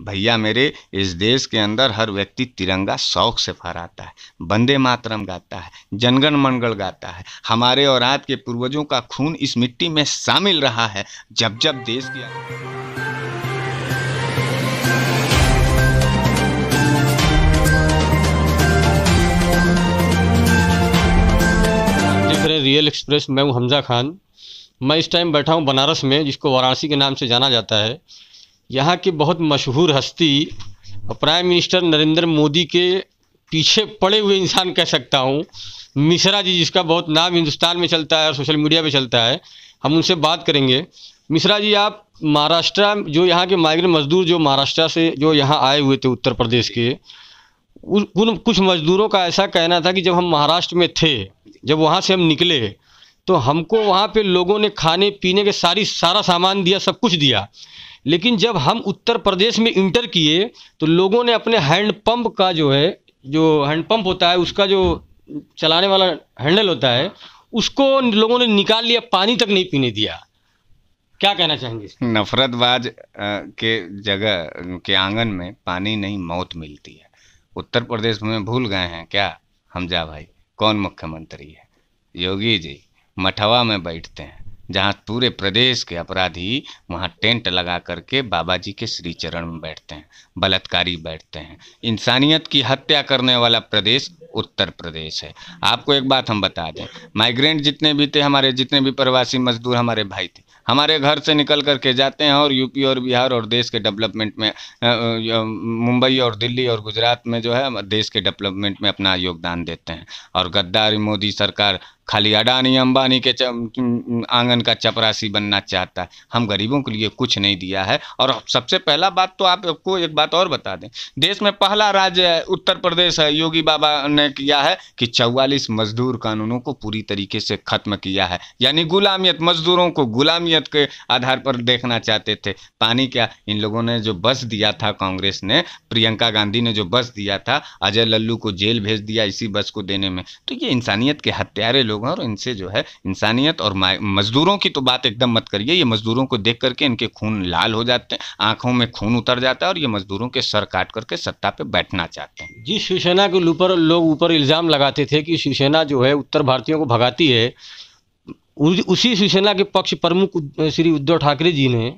भैया मेरे, इस देश के अंदर हर व्यक्ति तिरंगा शौक से फहराता है, वंदे मातरम गाता है, जनगण मंगल गाता है। हमारे और आपके पूर्वजों का खून इस मिट्टी में शामिल रहा है। जब जब देश की देख रहे हैं रियल एक्सप्रेस। मैं हूं हमजा खान। मैं इस टाइम बैठा हूं बनारस में, जिसको वाराणसी के नाम से जाना जाता है। यहाँ की बहुत मशहूर हस्ती प्राइम मिनिस्टर नरेंद्र मोदी के पीछे पड़े हुए इंसान कह सकता हूँ, मिश्रा जी, जिसका बहुत नाम हिंदुस्तान में चलता है और सोशल मीडिया पे चलता है। हम उनसे बात करेंगे। मिश्रा जी, आप महाराष्ट्र, जो यहाँ के माइग्रेंट मजदूर जो महाराष्ट्र से जो यहाँ आए हुए थे उत्तर प्रदेश के, कुछ मजदूरों का ऐसा कहना था कि जब हम महाराष्ट्र में थे, जब वहाँ से हम निकले, तो हमको वहाँ पे लोगों ने खाने पीने के सारा सामान दिया, सब कुछ दिया। लेकिन जब हम उत्तर प्रदेश में इंटर किए तो लोगों ने अपने हैंडपंप का जो हैंडपंप होता है, उसका जो चलाने वाला हैंडल होता है, उसको लोगों ने निकाल लिया, पानी तक नहीं पीने दिया। क्या कहना चाहेंगे? नफरतबाज के जगह के आंगन में पानी नहीं मौत मिलती है। उत्तर प्रदेश में भूल गए हैं क्या हमजा भाई? कौन मुख्यमंत्री है? योगी जी मठवा में बैठते हैं, जहाँ पूरे प्रदेश के अपराधी वहाँ टेंट लगा करके बाबा जी के श्री चरण में बैठते हैं, बलात्कारी बैठते हैं। इंसानियत की हत्या करने वाला प्रदेश उत्तर प्रदेश है। आपको एक बात हम बता दें, माइग्रेंट जितने भी थे, हमारे जितने भी प्रवासी मजदूर हमारे भाई थे, हमारे घर से निकल करके जाते हैं और यूपी और बिहार और देश के डेवलपमेंट में, मुंबई और दिल्ली और गुजरात में जो है देश के डेवलपमेंट में अपना योगदान देते हैं। और गद्दार मोदी सरकार खाली अडानी अंबानी के आंगन का चपरासी बनना चाहता है। हम गरीबों के लिए कुछ नहीं दिया है। और सबसे पहला बात तो आपको एक बात और बता दें, देश में पहला राज्य उत्तर प्रदेश है। योगी बाबा ने किया है कि 44 मजदूर कानूनों को पूरी तरीके से खत्म किया है, यानी गुलामियत, मजदूरों को गुलामियत के आधार पर देखना चाहते थे। पानी क्या, इन लोगों ने जो बस दिया था, कांग्रेस ने, प्रियंका गांधी ने जो बस दिया था, अजय लल्लू को जेल भेज दिया इसी बस को देने में। तो ये इंसानियत के हत्यारे लोग, और इनसे जो है इंसानियत और मजदूरों की तो बात एकदम मत करिए। ये मजदूरों को देख करके इनके खून लाल हो जाते हैं, आंखों में खून उतर जाता है, और ये मजदूरों के सर काट करके सत्ता पे बैठना चाहते हैं। जिस शिवसेना के ऊपर लोग इल्ज़ाम लगाते थे कि शिवसेना जो है उत्तर भारतीयों को भगाती है, उसी शिवसेना के पक्ष प्रमुख श्री उद्धव ठाकरे जी ने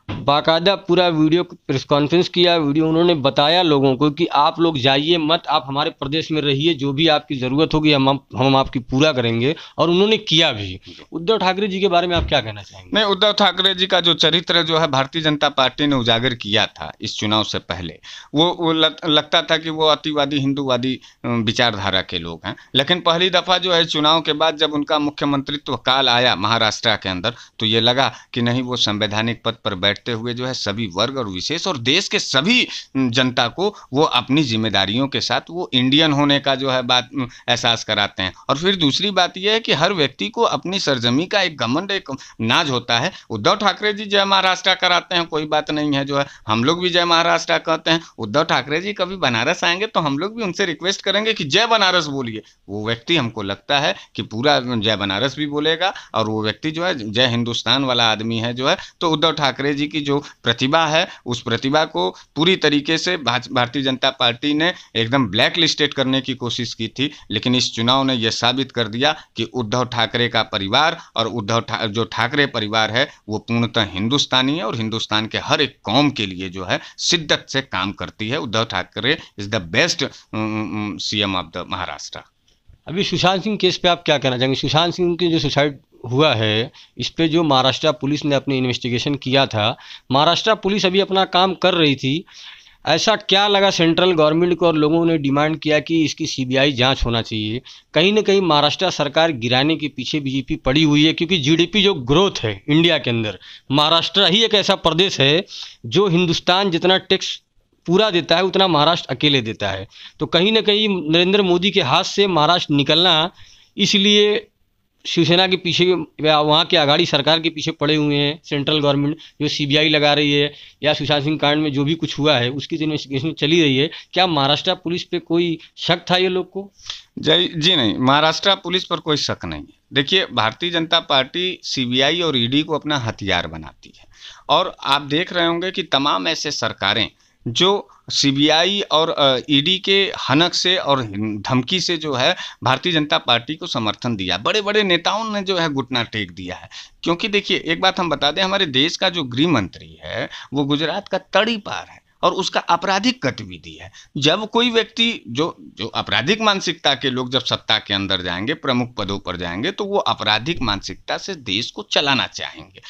बाकायदा पूरा वीडियो प्रेस कॉन्फ्रेंस किया। वीडियो उन्होंने बताया लोगों को कि आप लोग जाइए मत, आप हमारे प्रदेश में रहिए, जो भी आपकी ज़रूरत होगी हम आपकी पूरा करेंगे। और उन्होंने किया भी। उद्धव ठाकरे जी के बारे में आप क्या कहना चाहेंगे? नहीं, उद्धव ठाकरे जी का जो चरित्र जो है भारतीय जनता पार्टी ने उजागर किया था इस चुनाव से पहले। वो लगता था कि वो अतिवादी हिंदूवादी विचारधारा के लोग हैं। लेकिन पहली दफ़ा जो है चुनाव के बाद जब उनका मुख्यमंत्रित्व काल आया महाराष्ट्र के अंदर, तो ये लगा कि नहीं, वो संवैधानिक पद पर बैठते हुए जो है सभी वर्ग और विशेष और देश के सभी जनता को वो अपनी जिम्मेदारियों के साथ वो इंडियन होने का जो है बात एहसास कराते हैं। और फिर दूसरी बात यह है कि हर व्यक्ति को अपनी सरजमी का एक घमंड, एक नाज होता है। उद्धव ठाकरे जी जय महाराष्ट्र कराते हैं, कोई बात नहीं है, जो है हम लोग भी जय महाराष्ट्र कहते हैं। उद्धव ठाकरे जी कभी बनारस आएंगे तो हम लोग भी उनसे रिक्वेस्ट करेंगे कि जय बनारस बोलिए। वो व्यक्ति हमको लगता है कि पूरा जय बनारस भी बोलेगा, और वो व्यक्ति जो है जय हिंदुस्तान वाला आदमी है जो है। तो उद्धव ठाकरे जी की जो प्रतिभा है, उस प्रतिभा को पूरी तरीके से भारतीय जनता पार्टी ने एकदम ब्लैक लिस्टेड करने की कोशिश की थी। लेकिन इस चुनाव ने यह साबित कर दिया कि उद्धव ठाकरे का परिवार और जो ठाकरे परिवार है वो पूर्णतः हिंदुस्तानी है, और हिंदुस्तान के हर एक कौम के लिए जो है शिद्दत से काम करती है। Uddhav Thackeray is the best CM of the Maharashtra. अभी सुशांत सिंह केस पे आप क्या कहना चाहेंगे? सुशांत सिंह की जो सुसाइड हुआ है, इस पे जो महाराष्ट्र पुलिस ने अपनी इन्वेस्टिगेशन किया था, महाराष्ट्र पुलिस अभी अपना काम कर रही थी। ऐसा क्या लगा सेंट्रल गवर्नमेंट को और लोगों ने डिमांड किया कि इसकी सीबीआई जांच होना चाहिए? कहीं ना कहीं महाराष्ट्र सरकार गिराने के पीछे बीजेपी पड़ी हुई है, क्योंकि जीडीपी जो ग्रोथ है इंडिया के अंदर, महाराष्ट्र ही एक ऐसा प्रदेश है जो हिंदुस्तान जितना टैक्स पूरा देता है उतना महाराष्ट्र अकेले देता है। तो कहीं ना कहीं नरेंद्र मोदी के हाथ से महाराष्ट्र निकलना, इसलिए शिवसेना के पीछे, वहाँ के आघाड़ी सरकार के पीछे पड़े हुए हैं सेंट्रल गवर्नमेंट, जो सीबीआई लगा रही है, या सुशांत सिंह कांड में जो भी कुछ हुआ है उसकी इन्वेस्टिगेशन चली रही है। क्या महाराष्ट्र पुलिस पे कोई शक था ये लोग को? जी नहीं, महाराष्ट्र पुलिस पर कोई शक नहीं है। देखिए, भारतीय जनता पार्टी सीबीआई और ईडी को अपना हथियार बनाती है, और आप देख रहे होंगे कि तमाम ऐसे सरकारें जो सीबीआई और ईडी के हनक से और धमकी से जो है भारतीय जनता पार्टी को समर्थन दिया। बड़े बड़े नेताओं ने जो है घुटना टेक दिया है। क्योंकि देखिए एक बात हम बता दें, हमारे देश का जो गृह मंत्री है वो गुजरात का तड़ीपार है और उसका आपराधिक गतिविधि है। जब कोई व्यक्ति जो जो आपराधिक मानसिकता के लोग जब सत्ता के अंदर जाएंगे, प्रमुख पदों पर जाएंगे, तो वो आपराधिक मानसिकता से देश को चलाना चाहेंगे।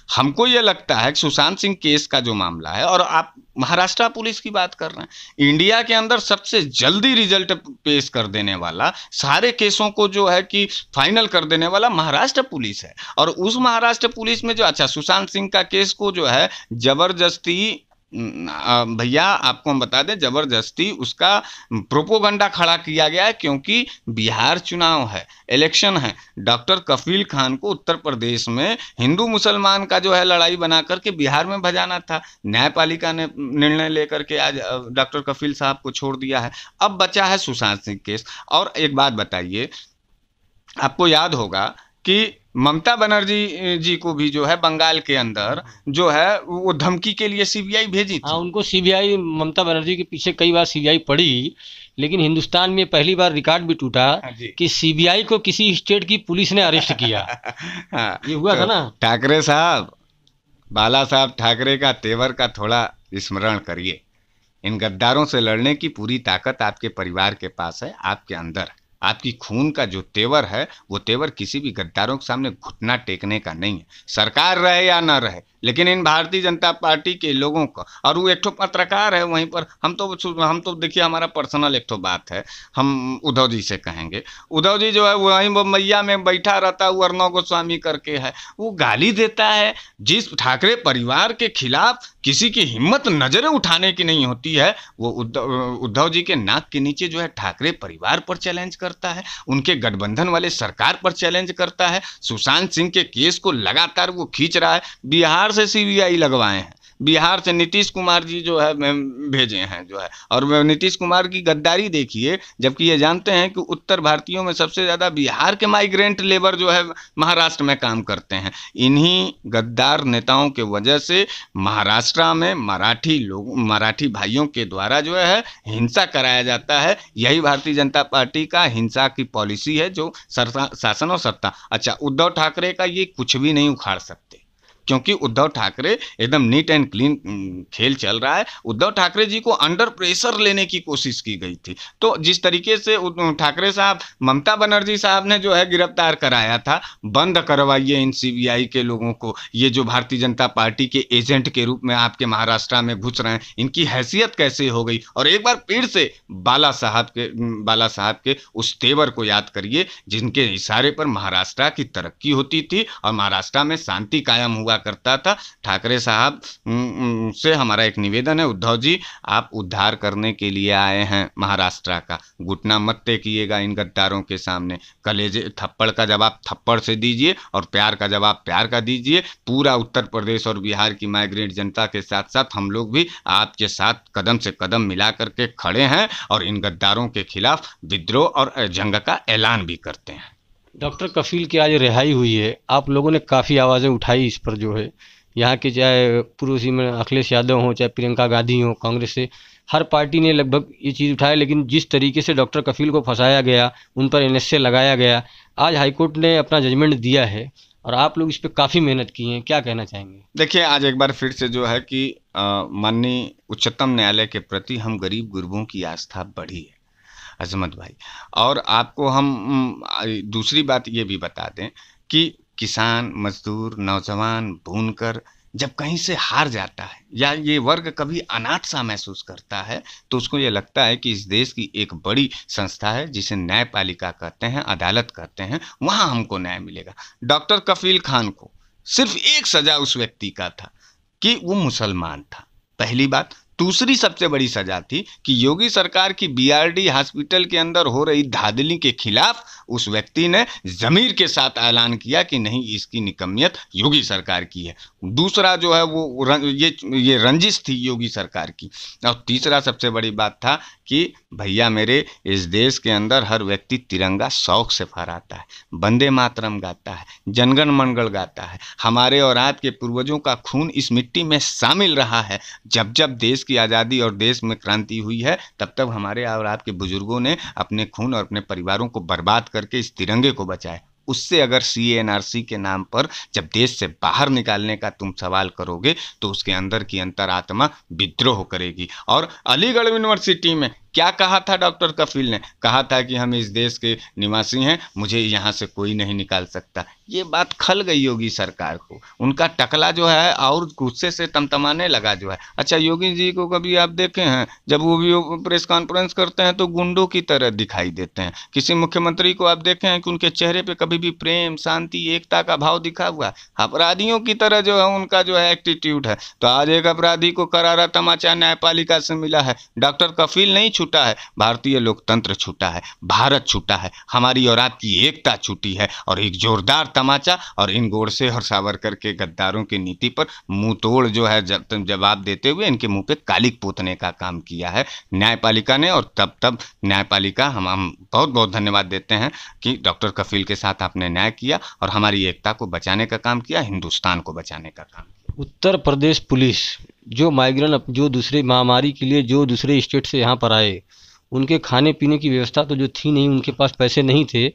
हमको ये लगता है कि सुशांत सिंह केस का जो मामला है, और आप महाराष्ट्र पुलिस की बात कर रहे हैं, इंडिया के अंदर सबसे जल्दी रिजल्ट पेश कर देने वाला, सारे केसों को जो है कि फाइनल कर देने वाला महाराष्ट्र पुलिस है। और उस महाराष्ट्र पुलिस में जो, अच्छा, सुशांत सिंह का केस को जो है जबरदस्ती, भैया आपको हम बता दें, जबरदस्ती उसका प्रोपोगंडा खड़ा किया गया है। क्योंकि बिहार चुनाव है, इलेक्शन है, डॉक्टर कफील खान को उत्तर प्रदेश में हिंदू मुसलमान का जो है लड़ाई बना करके बिहार में भजाना था। न्यायपालिका ने निर्णय लेकर के आज डॉक्टर कफील साहब को छोड़ दिया है। अब बचा है सुशांत सिंह केस। और एक बात बताइए, आपको याद होगा कि ममता बनर्जी जी को भी जो है बंगाल के अंदर जो है वो धमकी के लिए सीबीआई भेजी थी। हाँ, उनको सीबीआई, ममता बनर्जी के पीछे कई बार सीबीआई पड़ी, लेकिन हिंदुस्तान में पहली बार रिकॉर्ड भी टूटा कि सीबीआई को किसी स्टेट की पुलिस ने अरेस्ट किया। हाँ, ये हुआ था ना। ठाकरे साहब, बाला साहब ठाकरे का तेवर का थोड़ा स्मरण करिए। इन गद्दारों से लड़ने की पूरी ताकत आपके परिवार के पास है, आपके अंदर है। आपकी खून का जो तेवर है वो तेवर किसी भी गद्दारों के सामने घुटना टेकने का नहीं है। सरकार रहे या ना रहे, लेकिन इन भारतीय जनता पार्टी के लोगों का, और वो एक ठो पत्रकार है वहीं पर, हम तो देखिए हमारा पर्सनल एक ठो बात है, हम उद्धव जी से कहेंगे। उद्धव जी जो है वहीं वो मैया में बैठा रहता है, वो अर्णव गोस्वामी करके है, वो गाली देता है। जिस ठाकरे परिवार के खिलाफ किसी की हिम्मत नजरें उठाने की नहीं होती है, वो उद्धव जी के नाक के नीचे जो है ठाकरे परिवार पर चैलेंज करता है, उनके गठबंधन वाले सरकार पर चैलेंज करता है। सुशांत सिंह के केस को लगातार वो खींच रहा है। बिहार से सीबीआई लगवाए हैं, बिहार से नीतीश कुमार जी जो है भेजे हैं जो है, और नीतीश कुमार की गद्दारी देखिए, जबकि ये जानते हैं कि उत्तर भारतीयों में सबसे ज़्यादा बिहार के माइग्रेंट लेबर जो है महाराष्ट्र में काम करते हैं। इन्हीं गद्दार नेताओं के वजह से महाराष्ट्र में मराठी भाइयों के द्वारा जो है हिंसा कराया जाता है। यही भारतीय जनता पार्टी का हिंसा की पॉलिसी है, जो शासन और सत्ता। अच्छा, उद्धव ठाकरे का ये कुछ भी नहीं उखाड़ सकते, क्योंकि उद्धव ठाकरे एकदम नीट एंड क्लीन खेल चल रहा है। उद्धव ठाकरे जी को अंडर प्रेशर लेने की कोशिश की गई थी। तो जिस तरीके से ठाकरे साहब, ममता बनर्जी साहब ने जो है गिरफ्तार कराया था, बंद करवाइए इन सीबीआई के लोगों को। ये जो भारतीय जनता पार्टी के एजेंट के रूप में आपके महाराष्ट्र में घुस रहे हैं, इनकी हैसियत कैसे हो गई। और एक बार फिर से बाला साहब के उस तेवर को याद करिए, जिनके इशारे पर महाराष्ट्र की तरक्की होती थी और महाराष्ट्र में शांति कायम हुआ करता था। ठाकरे साहब से हमारा एक निवेदन है, उद्धव जी आप उद्धार करने के लिए आए हैं महाराष्ट्र का, घुटना मत टेकिएगा इन गद्दारों के सामने। कलेजे थप्पड़ का जवाब थप्पड़ से दीजिए और प्यार का जवाब प्यार का दीजिए। पूरा उत्तर प्रदेश और बिहार की माइग्रेंट जनता के साथ साथ हम लोग भी आपके साथ कदम से कदम मिला करके खड़े हैं और इन गद्दारों के खिलाफ विद्रोह और जंग का ऐलान भी करते हैं। डॉक्टर कफील की आज रिहाई हुई है, आप लोगों ने काफ़ी आवाज़ें उठाई इस पर, जो है यहाँ के चाहे पूर्व में अखिलेश यादव हों, चाहे प्रियंका गांधी हों, कांग्रेस से हर पार्टी ने लगभग ये चीज़ उठाई। लेकिन जिस तरीके से डॉक्टर कफील को फंसाया गया, उन पर एनएसए लगाया गया, आज हाईकोर्ट ने अपना जजमेंट दिया है और आप लोग इस पर काफ़ी मेहनत की हैं, क्या कहना चाहेंगे? देखिए, आज एक बार फिर से जो है कि माननीय उच्चतम न्यायालय के प्रति हम गरीब गुरबों की आस्था बढ़ी है अजमत भाई। और आपको हम दूसरी बात ये भी बता दें कि किसान, मजदूर, नौजवान, बुनकर जब कहीं से हार जाता है या ये वर्ग कभी अनाथ सा महसूस करता है, तो उसको ये लगता है कि इस देश की एक बड़ी संस्था है जिसे न्यायपालिका कहते हैं, अदालत कहते हैं, वहाँ हमको न्याय मिलेगा। डॉक्टर कफील खान को सिर्फ एक सजा उस व्यक्ति का था कि वो मुसलमान था, पहली बात। दूसरी सबसे बड़ी सजा थी कि योगी सरकार की बीआरडी हॉस्पिटल के अंदर हो रही धांधली के खिलाफ उस व्यक्ति ने ज़मीर के साथ ऐलान किया कि नहीं, इसकी निकम्मियत योगी सरकार की है। दूसरा जो है वो ये रंजिश थी योगी सरकार की। और तीसरा सबसे बड़ी बात था कि भैया मेरे, इस देश के अंदर हर व्यक्ति तिरंगा शौक से फहराता है, वंदे मातरम गाता है, जनगण मंगल गाता है। हमारे और आपके पूर्वजों का खून इस मिट्टी में शामिल रहा है। जब जब देश की आज़ादी और देश में क्रांति हुई है, तब तक हमारे और आपके बुजुर्गों ने अपने खून और अपने परिवारों को बर्बाद करके इस तिरंगे को बचाया। उससे अगर CA/NRC के नाम पर जब देश से बाहर निकालने का तुम सवाल करोगे तो उसके अंदर की अंतरात्मा विद्रोह करेगी। और अलीगढ़ यूनिवर्सिटी में क्या कहा था डॉक्टर कफील ने? कहा था कि हम इस देश के निवासी हैं, मुझे यहाँ से कोई नहीं निकाल सकता। ये बात खल गई योगी सरकार को, उनका टकला जो है और गुस्से से तमतमाने लगा जो है। अच्छा, योगी जी को कभी आप देखे हैं जब वो भी प्रेस कॉन्फ्रेंस करते हैं तो गुंडों की तरह दिखाई देते हैं? किसी मुख्यमंत्री को आप देखे हैं कि उनके चेहरे पे कभी भी प्रेम, शांति, एकता का भाव दिखा हुआ? अपराधियों की तरह जो है उनका जो है एटीट्यूड है। तो आज एक अपराधी को करारा तमाचा न्यायपालिका से मिला है। डॉक्टर कफील नहीं छूटा है, भारतीय लोकतंत्र छूटा है, भारत छूटा है, हमारी और आपकी एकता छूटी है। और एक जोरदार तमाचा और इन गोडसे और सावरकर के गद्दारों की नीति पर मुंह तोड़ जो है जवाब देते हुए इनके मुंह पे कालिक पोतने का काम किया है न्यायपालिका ने। और तब न्यायपालिका हम बहुत बहुत धन्यवाद देते हैं कि डॉक्टर कफील के साथ आपने न्याय किया और हमारी एकता को बचाने का काम किया, हिंदुस्तान को बचाने का काम किया। उत्तर प्रदेश पुलिस जो माइग्रेंट जो दूसरे महामारी के लिए जो दूसरे स्टेट से यहाँ पर आए, उनके खाने पीने की व्यवस्था तो जो थी नहीं, उनके पास पैसे नहीं थे।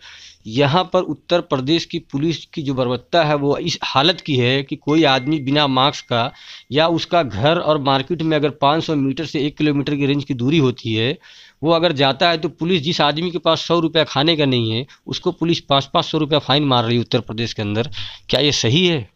यहाँ पर उत्तर प्रदेश की पुलिस की जो बर्बरता है वो इस हालत की है कि कोई आदमी बिना मास्क का या उसका घर और मार्केट में अगर 500 मीटर से 1 किलोमीटर की रेंज की दूरी होती है, वो अगर जाता है तो पुलिस जिस आदमी के पास 100 रुपया खाने का नहीं है उसको पुलिस 500 रुपया फाइन मार रही है उत्तर प्रदेश के अंदर। क्या ये सही है?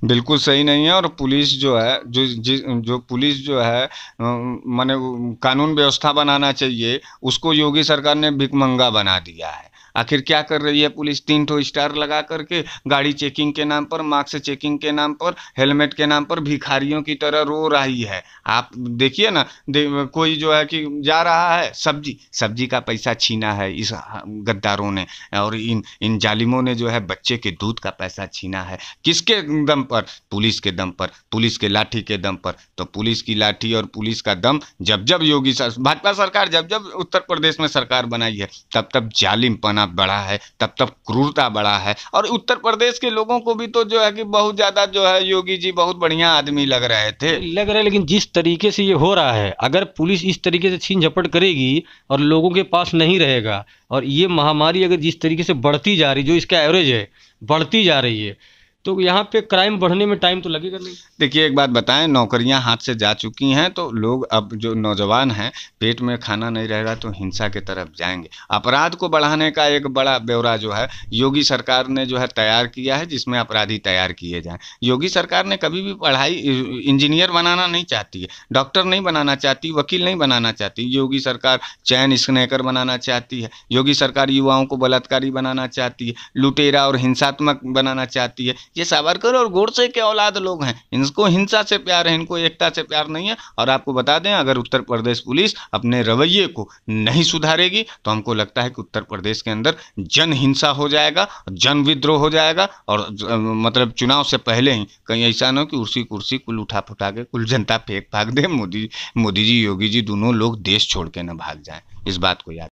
बिल्कुल सही नहीं है। और पुलिस जो है जो पुलिस जो है माने कानून व्यवस्था बनाना चाहिए, उसको योगी सरकार ने भिखमंगा बना दिया है। आखिर क्या कर रही है पुलिस? 3 ठो स्टार लगा करके गाड़ी चेकिंग के नाम पर, मार्क्स चेकिंग के नाम पर, हेलमेट के नाम पर भिखारियों की तरह रो रही है। आप देखिए ना, कोई जो है कि जा रहा है सब्जी का पैसा छीना है इस गद्दारों ने, और इन जालिमों ने जो है बच्चे के दूध का पैसा छीना है। किसके दम पर? पुलिस के दम पर, पुलिस के लाठी के दम पर। तो पुलिस की लाठी और पुलिस का दम जब भाजपा सरकार जब उत्तर प्रदेश में सरकार बनाई है तब जालिमपना बढ़ा है, तब क्रूरता बढ़ा है। और उत्तर प्रदेश के लोगों को भी तो जो है कि बहुत ज्यादा जो है योगी जी बहुत बढ़िया आदमी लग रहे थे, लेकिन जिस तरीके से ये हो रहा है, अगर पुलिस इस तरीके से छीन झपट करेगी और लोगों के पास नहीं रहेगा, और ये महामारी अगर जिस तरीके से बढ़ती जा रही, जो इसका एवरेज है बढ़ती जा रही है, तो यहाँ पे क्राइम बढ़ने में टाइम तो लगेगा नहीं। देखिए एक बात बताएं, नौकरियां हाथ से जा चुकी हैं तो लोग, अब जो नौजवान हैं, पेट में खाना नहीं रहेगा तो हिंसा की तरफ जाएंगे। अपराध को बढ़ाने का एक बड़ा ब्यौरा जो है योगी सरकार ने जो है तैयार किया है, जिसमें अपराधी तैयार किए जाएं। योगी सरकार ने कभी भी पढ़ाई, इंजीनियर बनाना नहीं चाहती है, डॉक्टर नहीं बनाना चाहती, वकील नहीं बनाना चाहती। योगी सरकार चैन स्नैकर बनाना चाहती है। योगी सरकार युवाओं को बलात्कारी बनाना चाहती है, लुटेरा और हिंसात्मक बनाना चाहती है। ये सावरकर और गोडसे के औलाद लोग हैं, इनको हिंसा से प्यार है, इनको एकता से प्यार नहीं है। और आपको बता दें, अगर उत्तर प्रदेश पुलिस अपने रवैये को नहीं सुधारेगी तो हमको लगता है कि उत्तर प्रदेश के अंदर जन हिंसा हो जाएगा, जन विद्रोह हो जाएगा। और मतलब चुनाव से पहले ही कहीं ऐसा ना हो कि कुर्सी कुल उठा फुटा के कुल जनता फेंक भाग दे, मोदी जी योगी जी दोनों लोग देश छोड़ के न भाग जाएं। इस बात को याद